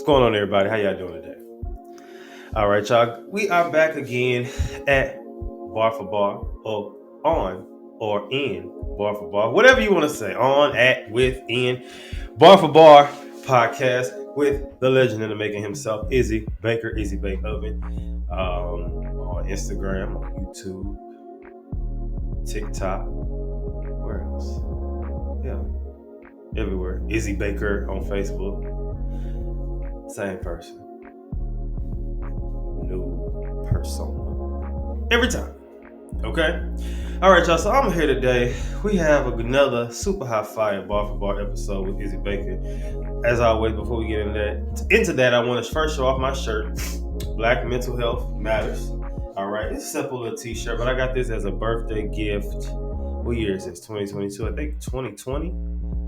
going on, everybody? How y'all doing today? All right, y'all. We are back again at Bar for Bar, or on, or in Bar for Bar, whatever you want to say. On, at, with, in Bar for Bar podcast with the legend in the making himself, Izzy Baker, Izzy Bake Oven, on Instagram, on YouTube, TikTok, where else? Yeah, everywhere. Izzy Baker on Facebook. Same person. New persona. Every time. Okay? Alright, y'all. So I'm here today. We have another super high fire Bar for Bar episode with Izzy Baker. As always, before we get into that, I want to first show off my shirt. Black Mental Health Matters. Alright, it's a simple little t-shirt, but I got this as a birthday gift. What year is this? 2022? I think 2020?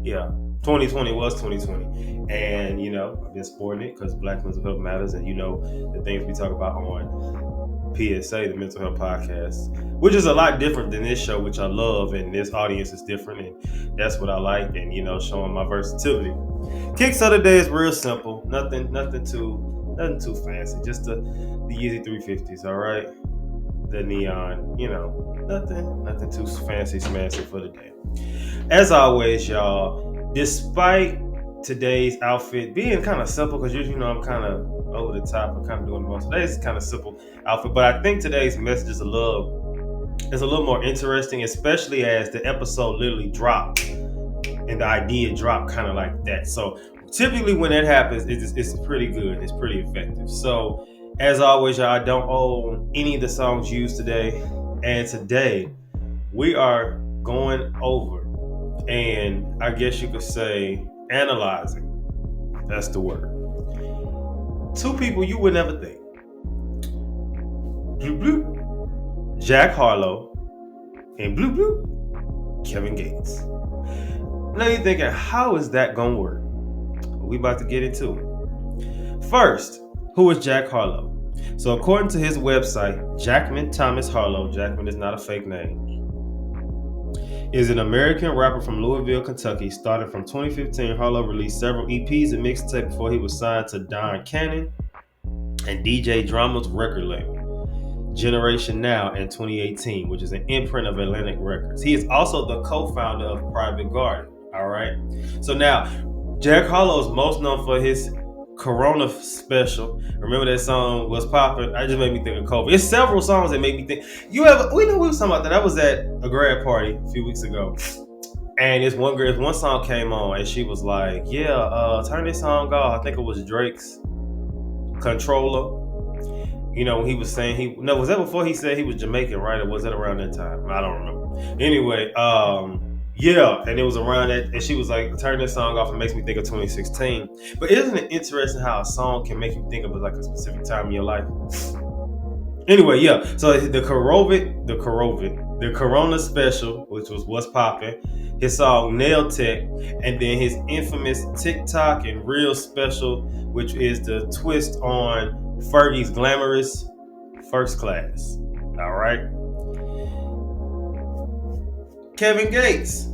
Yeah. 2020 was 2020. And, I've been sporting it because Black Mental Health Matters, and the things we talk about on PSA, the Mental Health Podcast, which is a lot different than this show, which I love, and this audience is different, and that's what I like, and, showing my versatility. Kicks of the day is real simple. Nothing too fancy. Just the Izzy 350s, all right? The neon, nothing too fancy smancy for the day. As always, y'all, despite today's outfit being kind of simple, because I'm kind of over the top and kind of doing the most. Today's kind of simple outfit, but I think today's message is a little more interesting, especially as the episode literally dropped and the idea dropped kind of like that. So typically when that happens, it's pretty good. It's pretty effective. So as always, y'all, I don't own any of the songs used today, and today we are going over, and I guess you could say analyzing. That's the word. Two people you would never think. Bloop bloop. Jack Harlow and bloop bloop. Kevin Gates. Now you're thinking, how is that gonna work? We about to get into it. First, who is Jack Harlow? So according to his website, Jackman Thomas Harlow, Jackman is not a fake name, is an American rapper from Louisville, Kentucky. Starting from 2015, Harlow released several EPs and mixtapes before he was signed to Don Cannon and DJ Drama's record label, Generation Now, in 2018, which is an imprint of Atlantic Records. He is also the co-founder of Private Garden. All right. So now, Jack Harlow is most known for his Corona special. Remember that song was popping? I just made me think of COVID. It's several songs that make me think. We know we was talking about that. I was at a grad party a few weeks ago, and this one song came on, and she was like, "Yeah, turn this song off." I think it was Drake's Controller. When he was saying was that before he said he was Jamaican, right? Or was that around that time? I don't remember. Anyway, yeah, and it was around that, and she was like, turn this song off. It makes me think of 2016. But isn't it interesting how a song can make you think of like a specific time in your life? Anyway, yeah. So the Corona special, which was What's Poppin', his song Nail Tech, and then his infamous TikTok and Real special, which is the twist on Fergie's glamorous First Class. All right. Kevin Gates.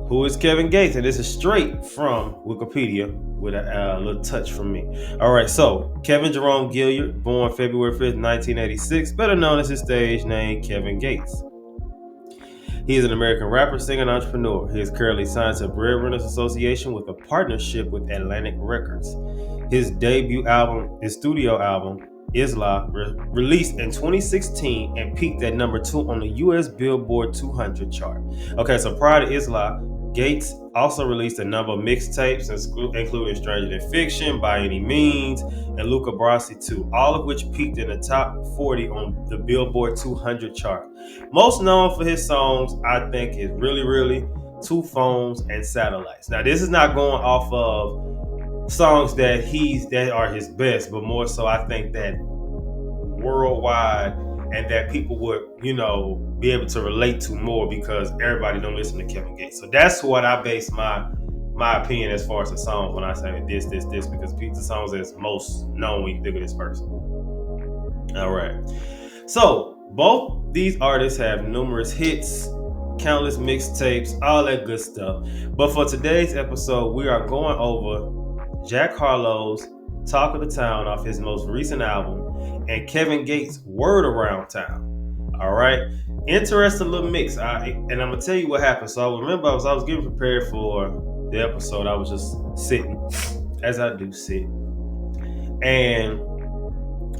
Who is Kevin Gates? And this is straight from Wikipedia with a little touch from me. All right, so Kevin Jerome Gilliard, born February 5th, 1986, better known as his stage name, Kevin Gates. He is an American rapper, singer, and entrepreneur. He is currently signed to Breadwinners Association with a partnership with Atlantic Records. His debut album, his studio album, Isla, released in 2016 and peaked at number 2 on the U.S. Billboard 200 chart. Okay, so prior to Isla, Gates also released a number of mixtapes, including Stranger Than Fiction, By Any Means, and Luca Brasi 2, all of which peaked in the top 40 on the Billboard 200 chart. Most known for his songs, I think, is Really, Two Phones, and Satellites. Now, this is not going off of songs that are his best, but more so I think that worldwide, and that people would, be able to relate to more because everybody don't listen to Kevin Gates. So that's what I base my opinion as far as the songs when I say this, because the songs that's most known when you think of this person. All right. So both these artists have numerous hits, countless mixtapes, all that good stuff. But for today's episode, we are going over Jack Harlow's Talk of the Town off his most recent album, and Kevin Gates' Word Around Town. All right, interesting little mix. And I'm gonna tell you what happened. So I remember I was getting prepared for the episode. I was just sitting, as I do sit, and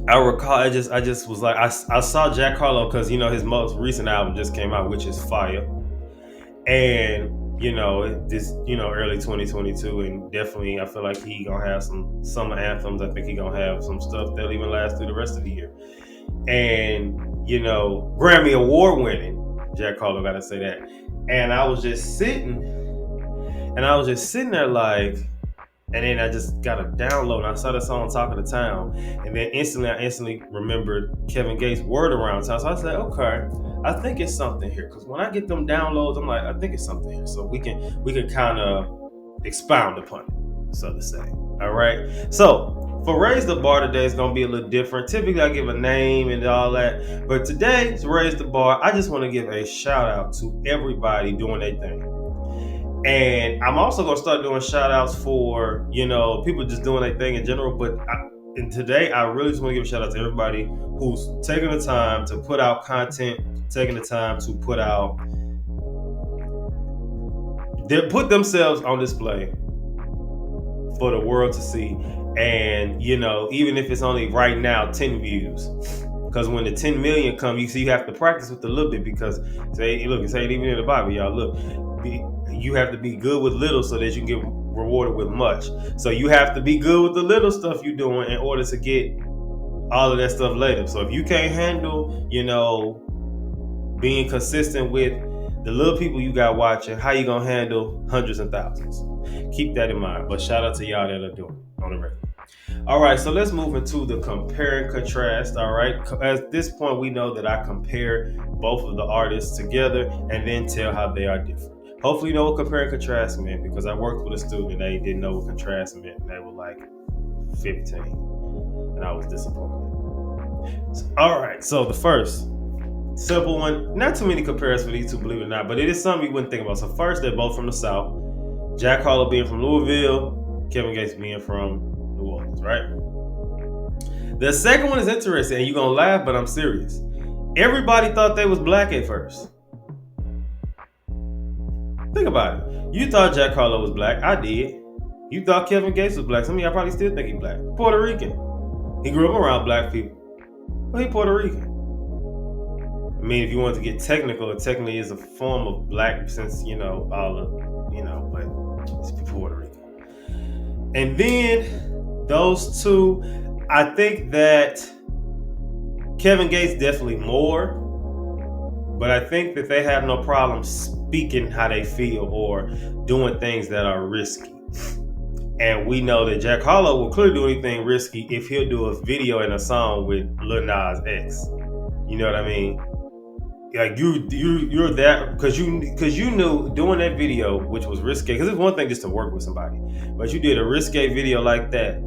I recall I just was like I saw Jack Harlow because his most recent album just came out, which is fire, and this early 2022, and definitely I feel like he gonna have some summer anthems. I think he gonna have some stuff that'll even last through the rest of the year, and Grammy Award winning Jack Harlow, gotta say that. And I was just sitting there like. And then I just got a download and I saw the song Talk of the Town. And then I instantly remembered Kevin Gates' Word Around Town. So I said, okay, I think it's something here. Because when I get them downloads, I'm like, I think it's something here. So we can kind of expound upon it, so to say. All right. So for Raise the Bar today, it's going to be a little different. Typically, I give a name and all that. But today, to Raise the Bar, I just want to give a shout out to everybody doing their thing. And I'm also going to start doing shout outs for, people just doing their thing in general. But today, I really just want to give a shout out to everybody who's taking the time to put out content, taking the time to put themselves on display for the world to see. And, even if it's only right now 10 views. Because when the 10 million come, you have to practice with a little bit because, it ain't even in the Bible, y'all. Look. You have to be good with little so that you can get rewarded with much. So you have to be good with the little stuff you're doing in order to get all of that stuff later. So if you can't handle, being consistent with the little people you got watching, how you gonna handle hundreds and thousands? Keep that in mind. But shout out to y'all that are doing it on the record. All right, so let's move into the compare and contrast. All right, at this point, we know that I compare both of the artists together and then tell how they are different. Hopefully you know what compare and contrast meant, because I worked with a student and they didn't know what contrast meant. And they were like 15, and I was disappointed. All right, so the first simple one, not too many compares for these two, believe it or not, but it is something you wouldn't think about. So first, they're both from the South. Jack Harlow being from Louisville, Kevin Gates being from New Orleans, right? The second one is interesting, and you're gonna laugh, but I'm serious. Everybody thought they was black at first. Think about it. You thought Jack Harlow was black. I did. You thought Kevin Gates was black. Some of y'all probably still think he's black. Puerto Rican. He grew up around black people. But he's Puerto Rican. I mean, if you want to get technical, it technically is a form of black since, all of, but it's Puerto Rican. And then those two, I think that Kevin Gates definitely more. But I think that they have no problem speaking how they feel or doing things that are risky. And we know that Jack Harlow will clearly do anything risky if he'll do a video and a song with Lil Nas X. You know what I mean? Like you're that because you knew doing that video, which was risque. Because it's one thing just to work with somebody, but you did a risque video like that,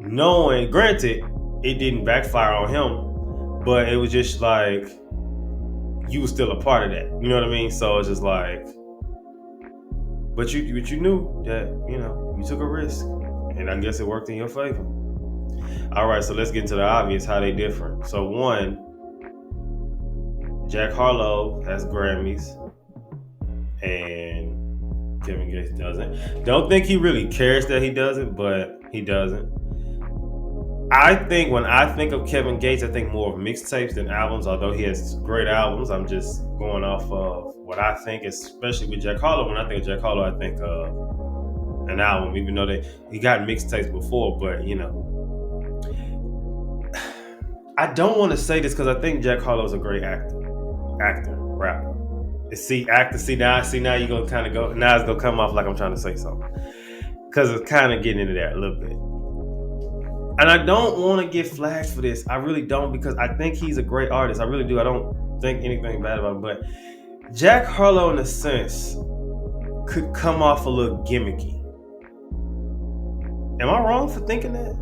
knowing, granted, it didn't backfire on him, but it was just like. You was still a part of that. You know what I mean? So it's just like, but you knew that, you took a risk. And I guess it worked in your favor. All right, so let's get into the obvious, how they different. So one, Jack Harlow has Grammys and Kevin Gates doesn't. Don't think he really cares that he doesn't, but he doesn't. I think when I think of Kevin Gates, I think more of mixtapes than albums, although he has great albums. I'm just going off of what I think, especially with Jack Harlow. When I think of Jack Harlow, I think of an album, even though he got mixtapes before. But, I don't want to say this because I think Jack Harlow's a great rapper. Now you're going to kind of go, now it's going to come off like I'm trying to say something. Because it's kind of getting into that a little bit. And I don't want to get flagged for this. I really don't, because I think he's a great artist. I really do. I don't think anything bad about him. But Jack Harlow, in a sense, could come off a little gimmicky. Am I wrong for thinking that?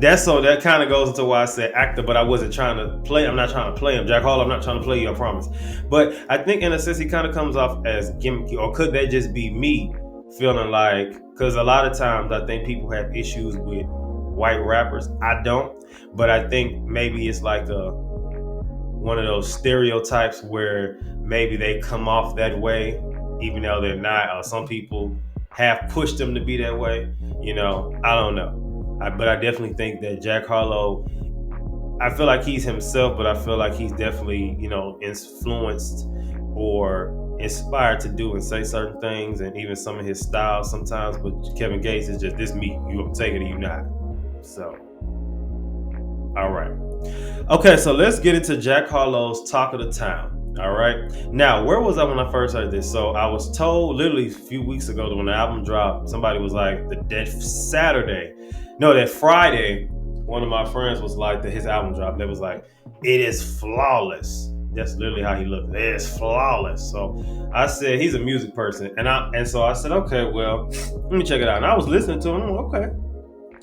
That kind of goes into why I said actor, but I wasn't trying to play. I'm not trying to play him. Jack Harlow, I'm not trying to play you, I promise. But I think in a sense he kind of comes off as gimmicky. Or could that just be me feeling like, Because a lot of times I think people have issues with white rappers. I don't, but I think maybe it's like one of those stereotypes where maybe they come off that way, even though they're not, or some people have pushed them to be that way. I don't know. But I definitely think that Jack Harlow, I feel like he's himself, but I feel like he's definitely, influenced or inspired to do and say certain things, and even some of his styles sometimes. But Kevin Gates is just this me. You gonna take it or you not. So, all right. Okay, so let's get into Jack Harlow's Talk of the Town. All right. Now, where was I when I first heard this? So I was told literally a few weeks ago that when the album dropped, somebody was like, that Friday, one of my friends was like that his album dropped. They was like, it is flawless. That's literally how he looked. It is flawless. So I said, he's a music person. And so I said, okay, well, let me check it out. And I was listening to him. Okay.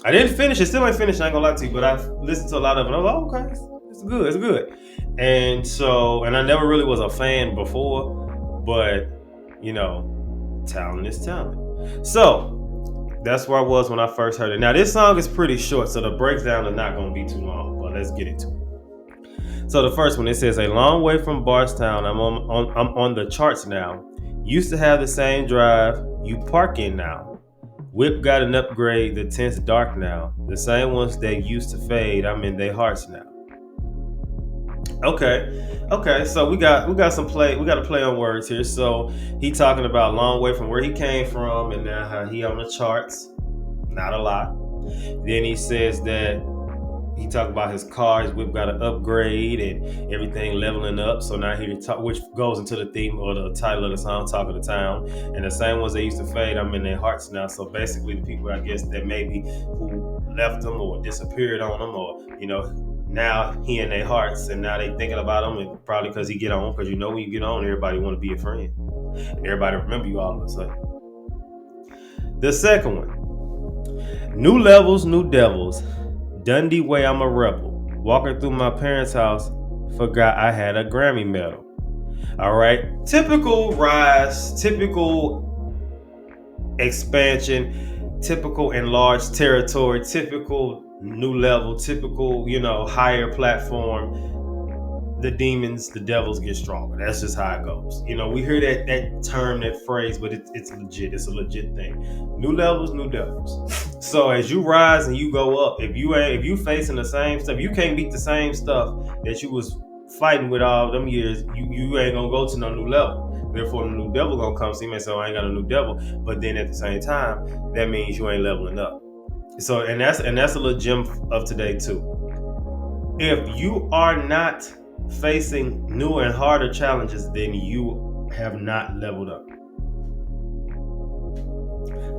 I didn't finish it. Still ain't finished. I ain't gonna lie to you, but I've listened to a lot of it. I was like, okay, it's good. It's good. And I never really was a fan before, but talent is talent. So that's where I was when I first heard it. Now this song is pretty short, so the breakdown is not gonna be too long, but let's get into it. So the first one, it says, a long way from Bardstown, I'm on the charts now. Used to have the same drive, you park in now. Whip got an upgrade, the tint's dark now. The same ones they used to fade, I'm in their hearts now. Okay, so we got some play. We got to play on words here. So he talking about a long way from where he came from, and now how he on the charts. Not a lot. Then he says that he talked about his car, his whip got an upgrade and everything leveling up. So now he talk, which goes into the theme or the title of the song, Talk of the Town. And the same ones they used to fade, I'm in their hearts now. So basically the people, I guess, that maybe who left them or disappeared on them, or, now he in their hearts, and now they thinking about him, and probably because he get on, because when you get on, everybody want to be a friend. And everybody remember you all of a sudden. The second one, new levels, new devils. Dundee way, I'm a rebel. Walking through my parents' house, forgot I had a Grammy medal. All right. Typical rise, typical expansion, typical enlarged territory, typical new level, typical, higher platform. The demons, the devils get stronger. That's just how it goes. We hear that term, that phrase, but it's legit. It's a legit thing. New levels, new devils. So as you rise and you go up, if you facing the same stuff, you can't beat the same stuff that you was fighting with all them years. You ain't gonna go to no new level. Therefore, the new devil gonna come. So you may say, I ain't got a new devil, but then at the same time, that means you ain't leveling up. So and that's a little gem of today too. If you are not facing new and harder challenges, then you have not leveled up.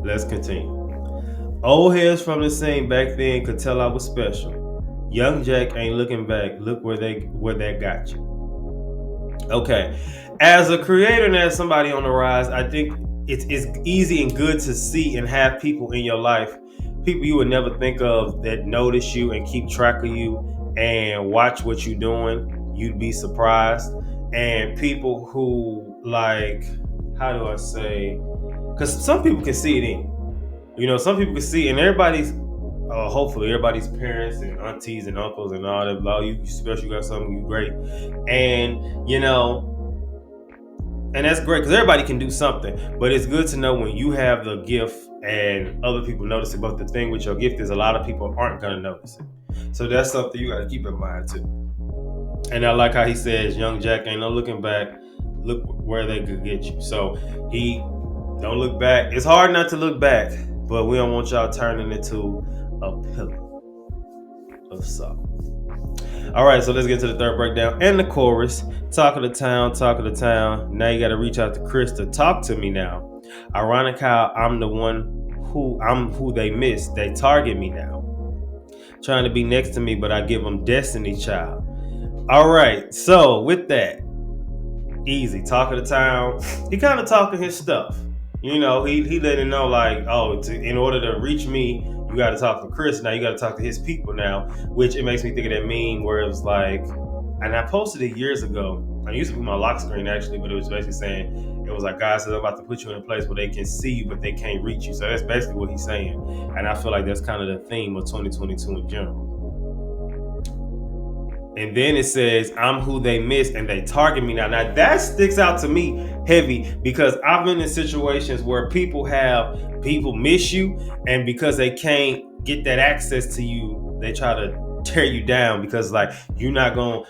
Let's continue. Old heads from the scene back then could tell I was special. Young Jack ain't looking back. Look where that got you. Okay, as a creator and as somebody on the rise, I think it's easy and good to see and have people in your life, people you would never think of, that notice you and keep track of you and watch what you're doing. You'd be surprised. And people who, like, how do I say, because some people can see it in, some people can see, and everybody's, hopefully everybody's parents and aunties and uncles and all that, blah, you special, you got something, you great. And, and that's great because everybody can do something, but it's good to know when you have the gift and other people notice it. But the thing with your gift is a lot of people aren't going to notice it. So that's something you got to keep in mind too. And I like how he says, young Jack ain't no looking back. Look where they could get you. So he don't look back. It's hard not to look back, but we don't want y'all turning into a pillar of salt. All right, so let's get to the third breakdown and the chorus. Talk of the town, talk of the town. Now you got to reach out to Chris to talk to me now. Ironic how I'm who they miss. They target me now. Trying to be next to me, but I give them destiny, child. All right, so with that, easy. Talk of the town. He kind of talking his stuff. He let it know like, in order to reach me, you got to talk to Chris. Now you got to talk to his people now, which it makes me think of that meme where it was like, and I posted it years ago. I used to be my lock screen actually, but it was basically saying it was like God says I'm about to put you in a place where they can see you but they can't reach you. So that's basically what he's saying, and I feel like that's kind of the theme of 2022 in general. And then it says, I'm who they miss and they target me now. Now that sticks out to me heavy because I've been in situations where people miss you, and because they can't get that access to you, they try to tear you down because like you're not gonna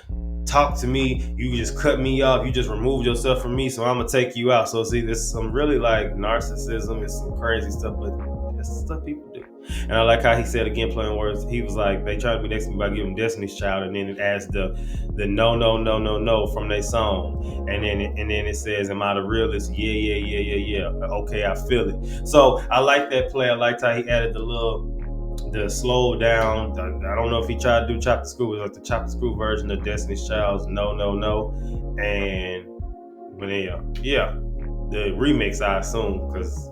talk to me, you just cut me off, you just removed yourself from me, so I'm gonna take you out. So see, there's some really like narcissism, it's some crazy stuff, but that's stuff people do. And I like how he said again, playing words. He was like, they tried to be next to me by giving Destiny's Child, and then it adds the no from their song, and then it says, "Am I the realest? Yeah. Okay, I feel it." So I like that play. I liked how he added the slow down. I don't know if he tried to do Chop the Screw. It was like the Chop the Screw version of Destiny's Child's No, and but yeah, the remix I assume because.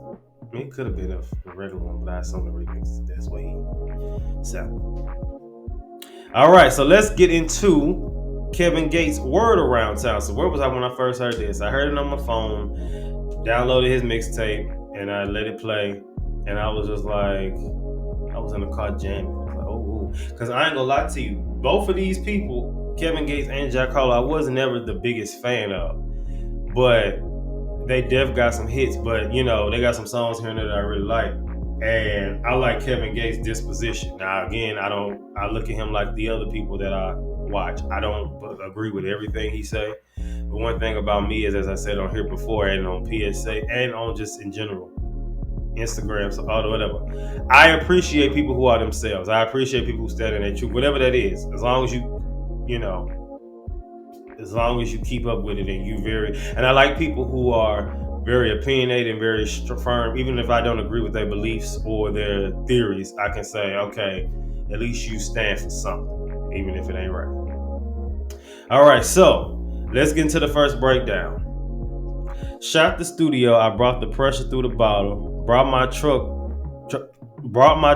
It could have been a regular one, but I assume the remix. That's what he sounded. All right, so let's get into Kevin Gates' Word Around Town. So where was I when I first heard this? I heard it on my phone, downloaded his mixtape, and I let it play. And I was just like, I was in the car jamming. I was like, oh, because I ain't gonna lie to you, both of these people, Kevin Gates and Jack Harlow, I wasn't ever the biggest fan of, but they def got some hits, but they got some songs here and there that I really like. And I like Kevin Gates' disposition. Now again, I look at him like the other people that I watch. I don't agree with everything he say. But one thing about me is, as I said on here before and on PSA and on just in general, Instagram, so all whatever, I appreciate people who are themselves. I appreciate people who stand in their truth, whatever that is. As long as you keep up with it and I like people who are very opinionated and very firm, even if I don't agree with their beliefs or their theories, I can say, okay, at least you stand for something, even if it ain't right. All right, so let's get into the first breakdown. Shot the studio, I brought the pressure through the bottle, brought my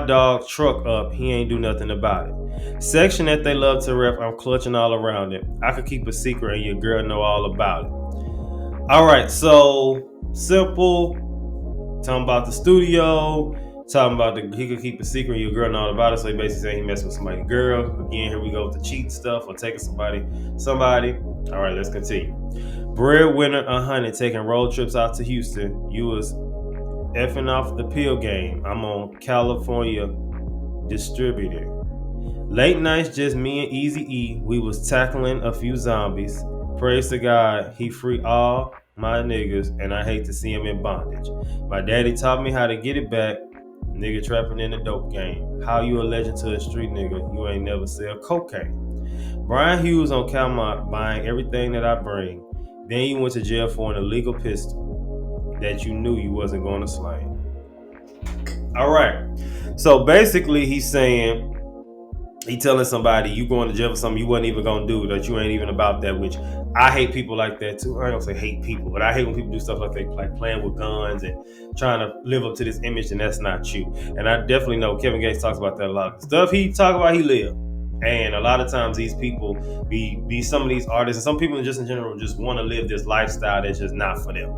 dog truck up, he ain't do nothing about it. Section that they love to rep, I'm clutching all around it. I could keep a secret and your girl know all about it. All right, so simple. Talking about the studio, talking about he could keep a secret and your girl know all about it. So he basically saying he messed with somebody's girl. Again, here we go with the cheating stuff or taking somebody. All right, let's continue. Breadwinner 100 taking road trips out to Houston. You was effing off the pill game. I'm on California distributor. Late nights, just me and Izzy. We was tackling a few zombies. Praise to God, he free all my niggas, and I hate to see him in bondage. My daddy taught me how to get it back. Nigga trapping in the dope game. How you a legend to a street nigga? You ain't never sell cocaine. Brian Hughes on Calmont buying everything that I bring. Then you went to jail for an illegal pistol that you knew you wasn't going to slang. All right. So basically he's saying, he telling somebody you going to jail for something you wasn't even going to do, that you ain't even about that, which I hate people like that too. I don't say hate people, but I hate when people do stuff like they like playing with guns and trying to live up to this image, and that's not you. And I definitely know Kevin Gates talks about that a lot. The stuff he talk about, he live. And a lot of times these people be some of these artists, and some people just in general just want to live this lifestyle that's just not for them.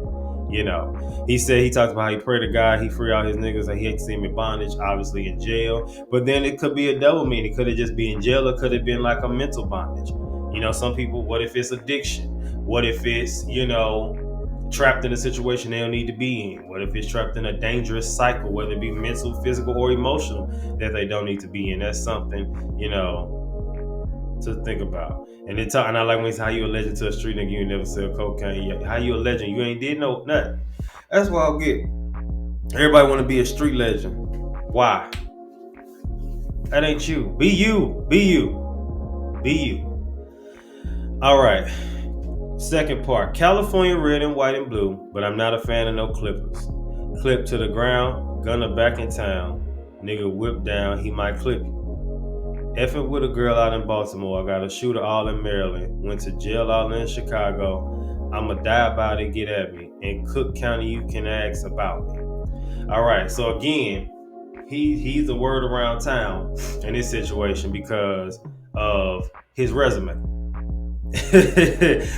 He said he talked about how he prayed to God, he free all his niggas, and he hate to see him in bondage, obviously in jail. But then it could be a double meaning. Could it just be in jail, or could it been like a mental bondage? Some people, what if it's addiction? What if it's, trapped in a situation they don't need to be in? What if it's trapped in a dangerous cycle, whether it be mental, physical, or emotional, that they don't need to be in? That's something, to think about. And I like when he said, how you a legend to a street nigga, you ain't never sell cocaine. How you a legend? You ain't did nothing. That's what I'll get. Everybody want to be a street legend. Why? That ain't you. Be you. Be you. Be you. All right. Second part. California red and white and blue, but I'm not a fan of no Clippers. Clip to the ground, gunner back in town. Nigga whip down, he might clip you. Effing with a girl out in Baltimore. I got a shooter all in Maryland. Went to jail all in Chicago. I'ma die about it, get at me. In Cook County, you can ask about me. All right, so again, he's the word around town in this situation because of his resume.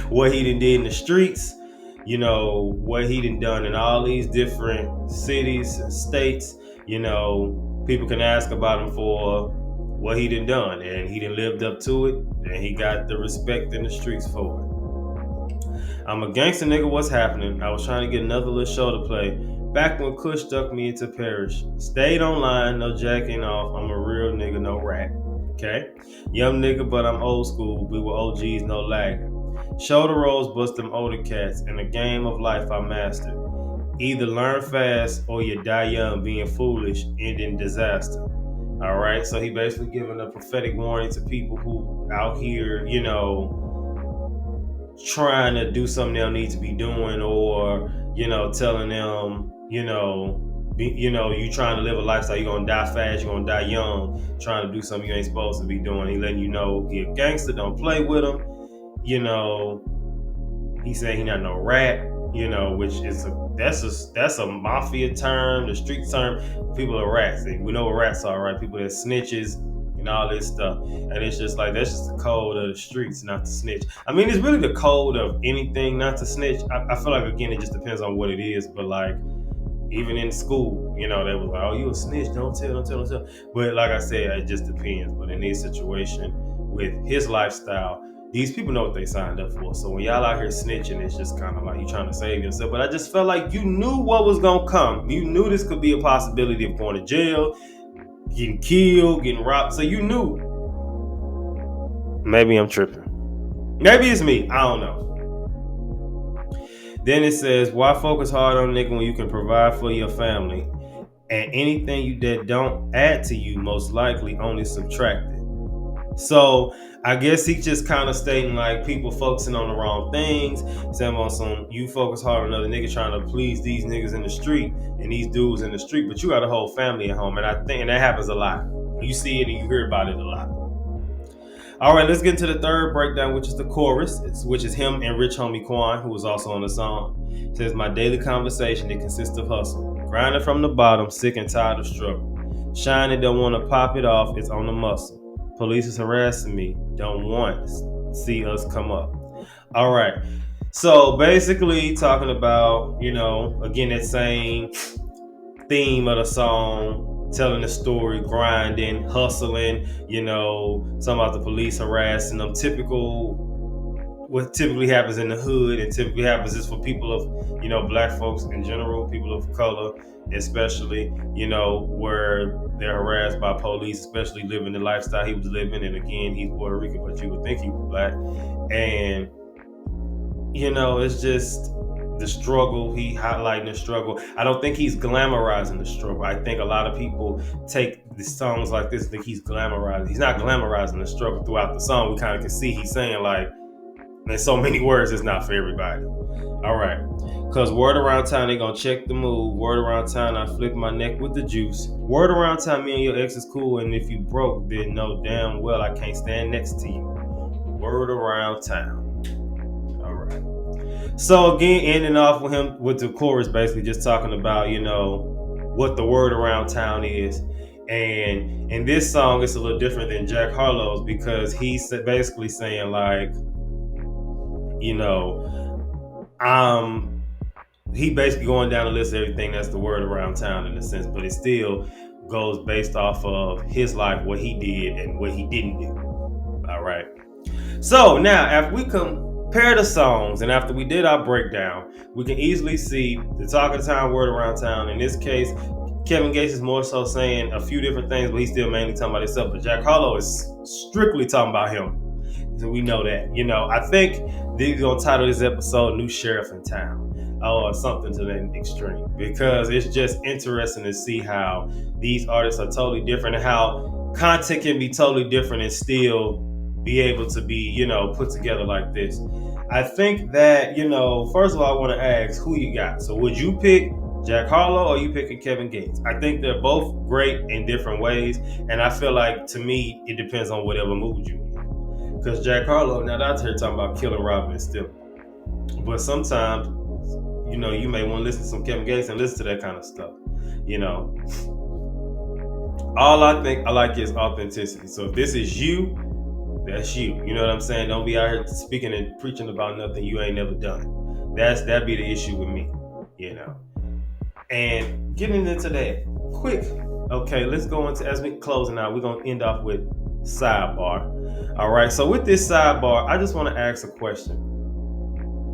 what he done did in the streets, what he done in all these different cities and states. People can ask about him for what he done, and he done lived up to it, and he got the respect in the streets for it. I'm a gangster nigga, what's happening? I was trying to get another little show to play. Back when Kush stuck me into Parish. Stayed online, no jacking off. I'm a real nigga, no rat. Okay? Young nigga, but I'm old school. We were OGs, no lagging. Shoulder rolls, bust them older cats. In the game of life, I mastered. Either learn fast or you die young, being foolish, ending disaster. All right? So he basically giving a prophetic warning to people who out here, trying to do something they don't need to be doing, or telling them you trying to live a lifestyle, you're gonna die fast, you're gonna die young, trying to do something you ain't supposed to be doing. He letting you know he a gangster, don't play with him. He said he not no rat, which is that's a mafia term, the street term. People are rats, and we know what rats are, right? People that snitches and all this stuff. And it's just like, that's just the code of the streets, not to snitch. I mean, it's really the code of anything not to snitch. I feel like, again, it just depends on what it is. But like, even in school, they was like, oh, you a snitch, don't tell. But like I said, it just depends. But in this situation, with his lifestyle, these people know what they signed up for. So when y'all out here snitching, it's just kind of like you trying to save yourself. But I just felt like you knew what was going to come. You knew this could be a possibility of going to jail, getting killed, getting robbed. So you knew. Maybe I'm tripping. Maybe it's me. I don't know. Then it says, why focus hard on nigga when you can provide for your family? And anything you that don't add to you, most likely only subtract it. So I guess he just kind of stating like people focusing on the wrong things. Saying on some, you focus hard on another nigga trying to please these niggas in the street and these dudes in the street, but you got a whole family at home. And I think that happens a lot. You see it and you hear about it a lot. All right, let's get into the third breakdown, which is the chorus, which is him and Rich Homie Quan, who was also on the song. It says, my daily conversation, it consists of hustle. Grinding from the bottom, sick and tired of struggle. Shining, don't want to pop it off, it's on the muscle. Police is harassing me, don't want to see us come up. All right, so basically talking about, again, that same theme of the song, telling the story, grinding, hustling, talking about the police harassing them. What typically happens in the hood and typically happens is for people of, black folks in general, people of color, especially, where they're harassed by police, especially living the lifestyle he was living. And again, he's Puerto Rican, but you would think he was black. And, it's just the struggle. He highlighting the struggle. I don't think he's glamorizing the struggle. I think a lot of people take the songs like this and think he's glamorizing. He's not glamorizing the struggle throughout the song. We kind of can see he's saying like, in so many words, it's not for everybody. All right. Because word around town, they gonna check the move. Word around town, I flick my neck with the juice. Word around town, me and your ex is cool. And if you broke, then know damn well I can't stand next to you. Word around town. All right. So again, ending off with him with the chorus, basically just talking about, what the word around town is. And in this song, it's a little different than Jack Harlow's because he's basically saying like, he basically going down the list of everything that's the word around town in a sense, but it still goes based off of his life, what he did and what he didn't do. All right. So now, after we compare the songs and after we did our breakdown, we can easily see the talk of town, word around town. In this case, Kevin Gates is more so saying a few different things, but he's still mainly talking about himself. But Jack Harlow is strictly talking about him. So we know that. I think they're going to title this episode New Sheriff in Town or something to that extreme, because it's just interesting to see how these artists are totally different and how content can be totally different and still be able to be, put together like this. I think that, first of all, I want to ask who you got. So would you pick Jack Harlow or are you picking Kevin Gates? I think they're both great in different ways. And I feel like, to me, it depends on whatever mood you in. Because Jack Harlow, now that's here talking about killing, robbing, and stealing. But sometimes, you may want to listen to some Kevin Gates and listen to that kind of stuff. All I think I like is authenticity. So if this is you, That's you. You know what I'm saying? Don't be out here speaking and preaching about nothing you ain't never done. That'd be the issue with me, you know. And getting into that quick. Okay, let's go into as we closing out. We're gonna end off with sidebar. All right. So with this sidebar, I just want to ask a question.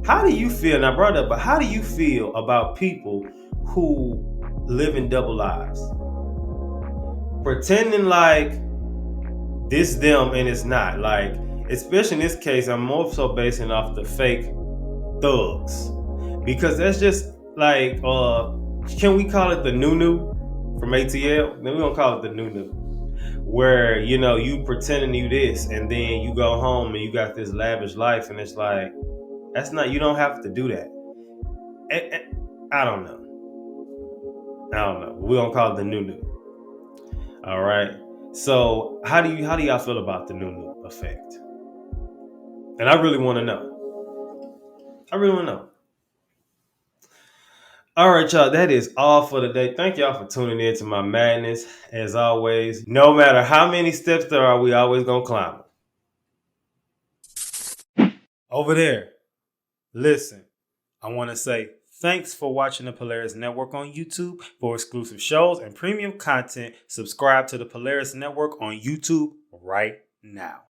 How do you feel? And I brought it up, but how do you feel about people who live in double lives, pretending like this them and it's not? Like, especially in this case, I'm more so basing off the fake thugs, because that's just like, can we call it the new from ATL? Then we gonna call it the new, where you pretending you this, and then you go home and you got this lavish life, and it's like that's not. You don't have to do that. I don't know. We're gonna call it the new. All right. So how do y'all feel about the new effect? And I really want to know. All right, y'all. That is all for today. Thank y'all for tuning in to my madness. As always, no matter how many steps there are, we always gonna climb them. Over there. Listen, I want to say thanks for watching the Polaris Network on YouTube. For exclusive shows and premium content, subscribe to the Polaris Network on YouTube right now.